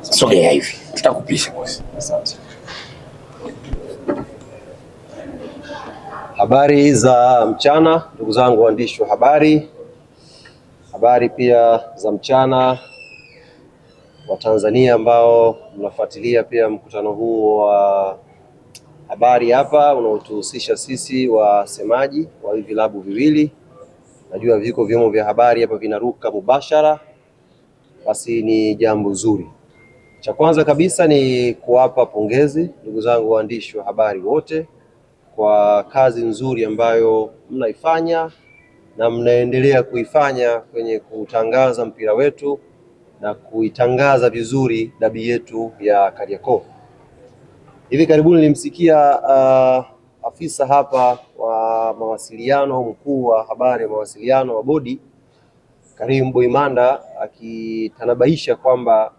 Sogea hivi, tutakupisha bosi. Asante. Habari za mchana ndugu zangu waandishi wa habari. Habari pia za mchana wa Tanzania ambao mnafuatilia pia mkutano huu wa habari hapa unaotuhusisha sisi wasemaji wa hivi vilabu viwili. Najua viko vyombo vya habari hapa vinaruka mubashara, basi ni jambo zuri. Cha kwanza kabisa ni kuwapa pongezi ndugu zangu waandishi wa habari wote kwa kazi nzuri ambayo mnaifanya na mnaendelea kuifanya kwenye kutangaza mpira wetu na kuitangaza vizuri dabi yetu ya Kariakoo. Hivi karibuni nilimsikia afisa hapa wa mawasiliano, mkuu wa habari ya mawasiliano wa bodi Karim Boimanda akitanabaisha kwamba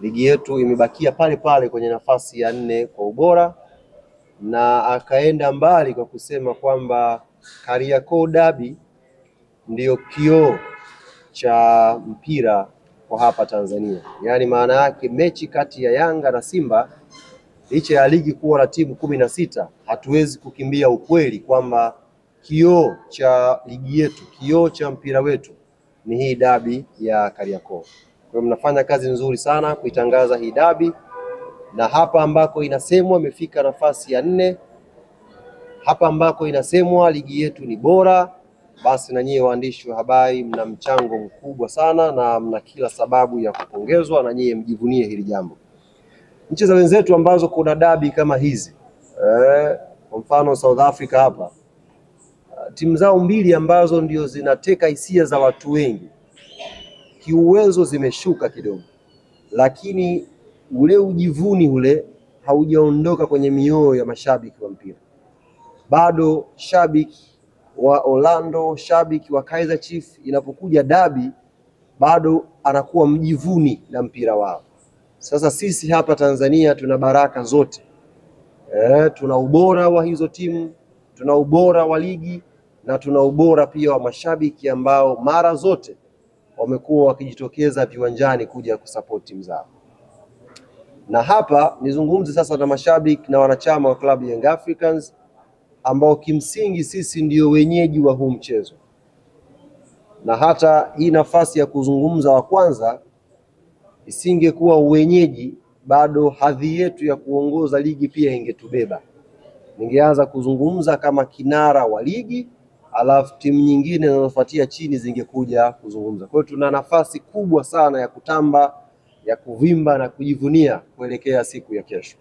ligi yetu imebakia pale pale kwenye nafasi ya 4 kwa ubora, na akaenda mbali kwa kusema kwamba Kariakoo Derby ndiyo kioo cha mpira kwa hapa Tanzania. Yaani maana yake mechi kati ya Yanga na Simba, licha ya ligi kuwa na timu 16, hatuwezi kukimbia ukweli kwamba kioo cha ligi yetu, kioo cha mpira wetu ni hii derby ya Kariakoo. Kwa hiyo mnafanya kazi nzuri sana kuitangaza hii derby, na hapa ambako inasemwa imefika nafasi ya 4, hapa ambako inasemwa ligi yetu ni bora, basi na nyie waandishi wa habari mna mchango mkubwa sana na mna kila sababu ya kupongezwa, na nyie mjivunie hili jambo. Nchi za wenzetu ambazo kuna dabi kama hizi, kwa mfano South Africa hapa, timu zao mbili ambazo ndio zinateka hisia za watu wengi kiuwezo zimeshuka kidogo, lakini ule ujivuni ule haujaondoka kwenye mioyo ya mashabiki wa mpira. Bado shabiki wa Orlando, shabiki wa Kaizer Chiefs, inapokuja dabi bado anakuwa mjivuni na mpira wao. Sasa sisi hapa Tanzania tuna baraka zote. Tuna ubora wa hizo timu, tuna ubora wa ligi, na tuna ubora pia wa mashabiki ambao mara zote wamekuwa wakijitokeza viwanjani kuja kusupport timu zao. Na hapa nizungumze sasa na mashabiki na wanachama wa klabu ya Young Africans ambao kimsingi sisi ndio wenyeji wa huu mchezo. Na hata hii nafasi ya kuzungumza wa kwanza isingekuwa uwenyeji, bado hadhi yetu ya kuongoza ligi pia ingetubeba. Ningeanza kuzungumza kama kinara wa ligi, alafu timu nyingine zinazofuatia chini zingekuja kuzungumza. Kwa hiyo tuna nafasi kubwa sana ya kutamba, ya kuvimba na kujivunia kuelekea siku ya kesho.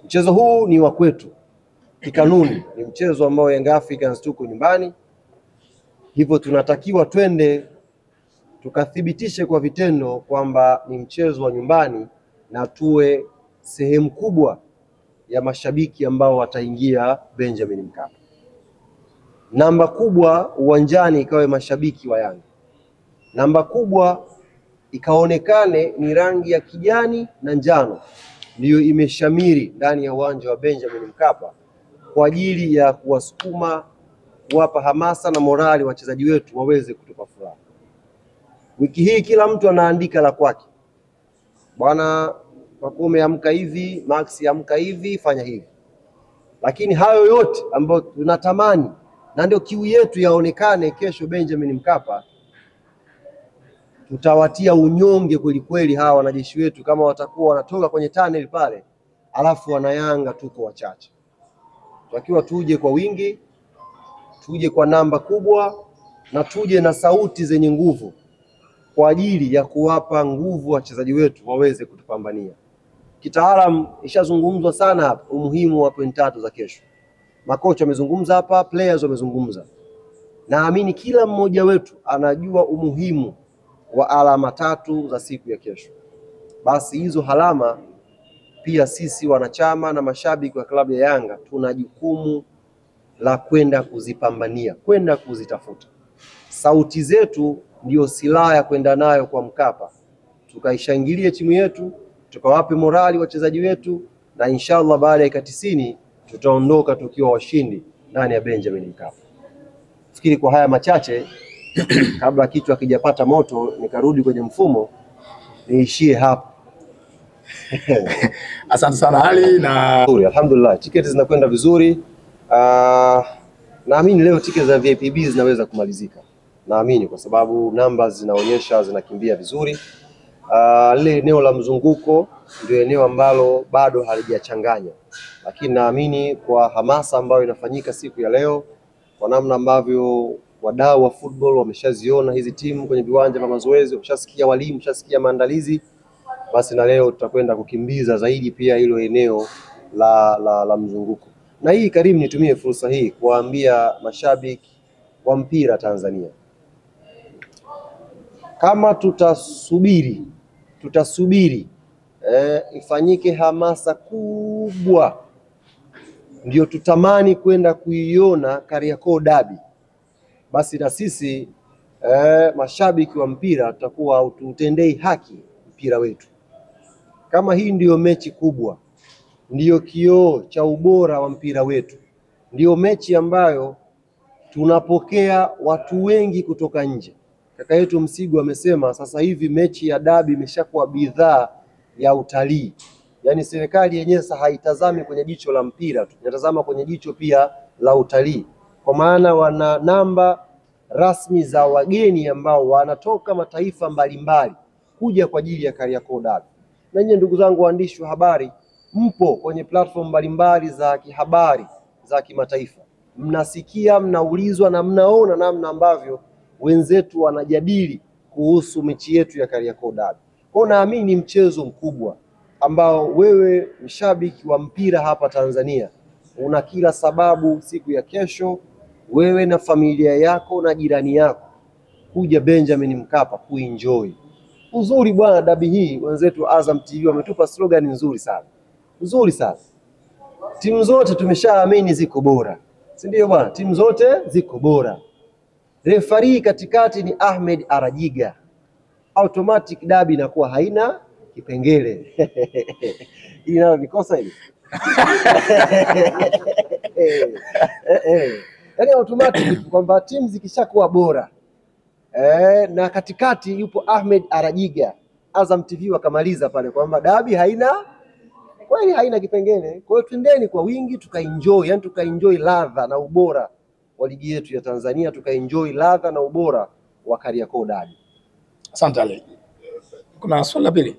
Mchezo huu ni wa kwetu. Kikanuni ni mchezo ambao Young Africans tuko nyumbani. Hivyo tunatakiwa twende tukathibitishe kwa vitendo kwamba ni mchezo wa nyumbani, na tuwe sehemu kubwa ya mashabiki ambao wataingia Benjamin Mkapa. Namba kubwa uwanjani ikawe mashabiki wa Yanga. Namba kubwa ikaonekane ni rangi ya kijani na njano ndiyo imeshamiri ndani ya uwanja wa Benjamin Mkapa kwa ajili ya kuwasukuma, kuwapa hamasa na morali wachezaji wetu waweze kutupa furaha. Wiki hii kila mtu anaandika la kwake. Bwana Pakome amka hivi, Max amka hivi, fanya hivi. Lakini hayo yote ambayo tunatamani na ndio kiu yetu yaonekane kesho Benjamin Mkapa, tutawatia unyonge kweli kweli hawa wanajeshi wetu kama watakuwa wanatoka kwenye tunnel pale, alafu wanayanga tuko wachache. Tutakiwa tuje kwa wingi, tuje kwa namba kubwa, na tuje na sauti zenye nguvu kwa ajili ya kuwapa nguvu wachezaji wetu waweze kutupambania. Kitaalam ishazungumzwa sana hapa umuhimu wa point 3 za kesho. Makocha wamezungumza hapa, players wamezungumza. Naamini kila mmoja wetu anajua umuhimu wa alama 3 za siku ya kesho. Basi hizo alama pia sisi wanachama na mashabiki wa klabu ya Yanga tuna jukumu la kwenda kuzipambania, kwenda kuzitafuta. Sauti zetu ndio silaha ya kwenda nayo kwa Mkapa. Tukaishangilie timu yetu, tukawape morali wachezaji wetu, na inshallah baada ya 90 tutaondoka tukiwa washindi ndani ya Benjamin Mkapa. Fikiri kwa haya machache kabla kichwa kijapata moto nikarudi kwenye mfumo, niishie hapo. Asante sana Ali na alhamdulillah tiketi zinakwenda vizuri. Naamini leo tiketi za VIPB zinaweza kumalizika. Naamini kwa sababu namba zinaonyesha zinakimbia vizuri. Lile eneo la mzunguko ndio eneo ambalo bado halijachanganya, lakini naamini kwa hamasa ambayo inafanyika siku ya leo, kwa namna ambavyo wadau wa football wameshaziona hizi timu kwenye viwanja vya mazoezi, wameshasikia walimu, wameshasikia maandalizi, basi na leo tutakwenda kukimbiza zaidi pia hilo eneo la mzunguko. Na hii Karim, nitumie fursa hii kuwaambia mashabiki wa mpira Tanzania, kama tutasubiri ifanyike hamasa kubwa ndio tutamani kwenda kuiona Kariakoo Derby, basi na sisi mashabiki wa mpira tutakuwa tutendei haki mpira wetu. Kama hii ndiyo mechi kubwa, ndiyo kioo cha ubora wa mpira wetu, ndiyo mechi ambayo tunapokea watu wengi kutoka nje. Kaka yetu Msigu amesema sasa hivi mechi ya dabi imeshakuwa bidhaa ya utalii. Yaani serikali yenyewe sasa haitazami kwenye jicho la mpira tu, inatazama kwenye jicho pia la utalii. Kwa maana wana namba rasmi za wageni ambao wanatoka mataifa mbalimbali kuja kwa ajili ya Kariakoo Derby. Na nyinyi ndugu zangu waandishi wa habari, mpo kwenye platform mbalimbali za kihabari za kimataifa, mnasikia, mnaulizwa na mnaona namna ambavyo wenzetu wanajadili kuhusu mechi yetu ya Kariakoo Derby. Kwa naamini ni mchezo mkubwa ambao wewe mshabiki wa mpira hapa Tanzania una kila sababu siku ya kesho, wewe na familia yako na jirani yako, kuja Benjamin Mkapa kuenjoy. Uzuri bwana, dabi hii wenzetu Azam TV wametupa slogan nzuri sana. Nzuri sana. Timu zote tumeshaamini ziko bora, si ndio bwana? Timu zote ziko bora. Refari katikati ni Ahmed Arajiga. Automatic dabi inakuwa haina kipengele. Hii nayo nikosa hili. Yaani automatic kwamba timu zikishakuwa bora. Na katikati yupo Ahmed Arajiga. Azam TV wakamaliza pale kwamba dabi kweli haina kipengele. Kwa hiyo twendeni kwa wingi tukaenjoy, yani tukaenjoy ladha na ubora wa ligi yetu ya Tanzania, tukaenjoy ladha na ubora wa Kariakoo Derby. Asante Ali. Kuna swali la pili?